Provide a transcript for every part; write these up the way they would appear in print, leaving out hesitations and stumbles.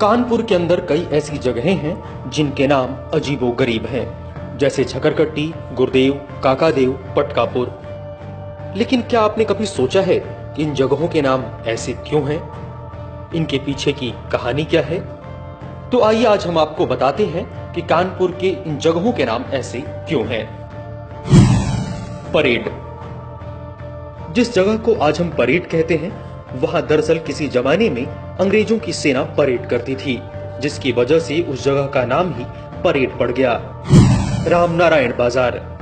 कानपुर के अंदर कई ऐसी जगहें हैं जिनके नाम अजीबोगरीब हैं, जैसे छकरकट्टी, गुरुदेव, काकादेव, पटकापुर। लेकिन क्या आपने कभी सोचा है कि इन जगहों के नाम ऐसे क्यों हैं? इनके पीछे की कहानी क्या है? तो आइए आज हम आपको बताते हैं कि कानपुर के इन जगहों के नाम ऐसे क्यों हैं। परेड। जिस जगह को आज हम परेड कहते हैं, वहां दरअसल किसी जमाने में अंग्रेजों की सेना परेड करती थी, जिसकी वजह से उस जगह का नाम ही परेड पड़ गया। रामनारायण बाजार।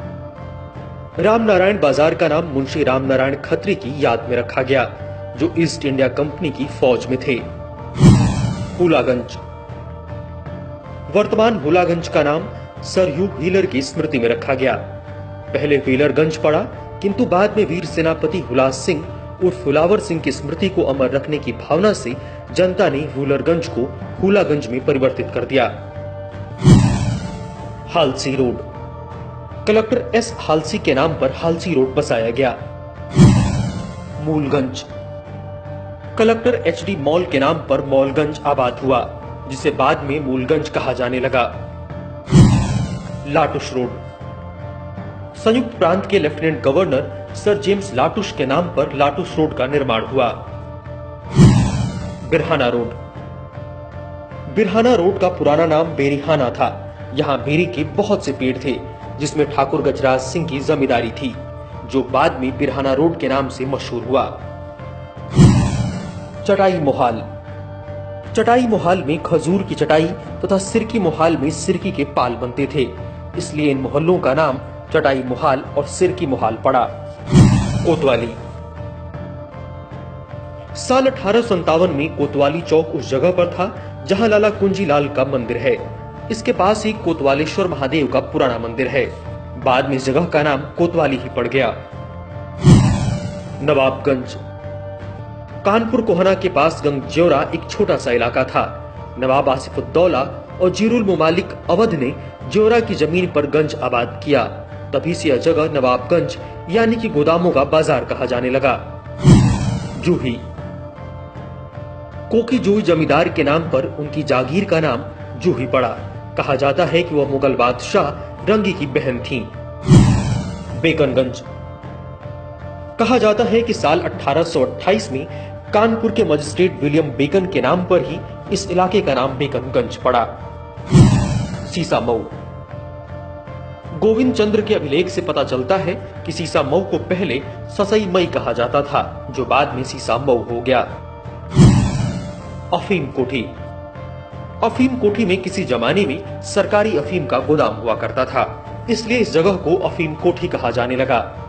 रामनारायण बाजार का नाम मुंशी रामनारायण खत्री की याद में रखा गया, जो ईस्ट इंडिया कंपनी की फौज में थे। हुलागंज। वर्तमान हुलागंज का नाम सर ह्यू व्हीलर की स्मृति में रखा गया। पहले व्हीलरगंज पड़ा, किंतु बाद में वीर सेनापति हुलास सिंह उर्फ हुलावर सिंह की स्मृति को अमर रखने की भावना से जनता ने व्हीलरगंज को हुलागंज में परिवर्तित कर दिया। Halsi road. Collector S Halsi के नाम पर हालसी रोड बसाया गया। Moolganj. Collector H D mall के नाम पर मॉलगंज आबाद हुआ, जिसे बाद में मूलगंज कहा जाने लगा। लाटुश रोड। संयुक्त प्रांत के lieutenant governor sir James Latouche के नाम पर लाटुश रोड का निर्माण हुआ। बिरहाना रोड। बिरहाना रोड का पुराना नाम बेरिहाना था। यहाँ बेरी के बहुत से पेड़ थे, जिसमें ठाकुर गजराज सिंह की जमींदारी थी, जो बाद में बिरहाना रोड के नाम से मशहूर हुआ। चटाई मोहाल। चटाई मोहाल में खजूर की चटाई तथा सिरकी मोहाल में सिरकी के पाल बनते थे, इसलिए इन मोहल्लों का नाम चटाई मोहाल और सिरकी मोहाल पड़ा। कोतवाली। साल 1857 में कोतवाली चौक उस जगह पर था जहां लाला कुंजी लाल का मंदिर है। इसके पास ही कोतवालेश्वर महादेव का पुराना मंदिर है। बाद में इस जगह का नाम कोतवाली ही पड़ गया। नवाबगंज। कानपुर कोहना के पास गंगजेवरा एक छोटा सा इलाका था। नवाब आसिफुद्दौला और जीरुल मुमालिक अवध ने जेवरा की जमीन पर गंज आबाद किया। तभी से यह जगह नवाबगंज यानी कि गोदामों का बाजार कहा जाने लगा। जूही। कोकी जूही जमींदार के नाम पर उनकी जागीर का नाम जूही पड़ा। कहा जाता है कि वह मुगल बादशाह रंगी की बहन थीं। बेकनगंज। कहा जाता है कि साल 1828 में कानपुर के मजिस्ट्रेट विलियम बेकन के नाम पर ही इस इलाके का नाम बेकनगंज पड़ा। सीसा मऊ। गोविंद चंद्र के अभिलेख से पता चलता है कि सीसा मऊ को पहले ससई मई कहा जाता था, जो बाद में सीसा मऊ हो गया। अफीम कोठी। अफीम कोठी में किसी जमाने में सरकारी अफीम का गोदाम हुआ करता था, इसलिए इस जगह को अफीम कोठी कहा जाने लगा।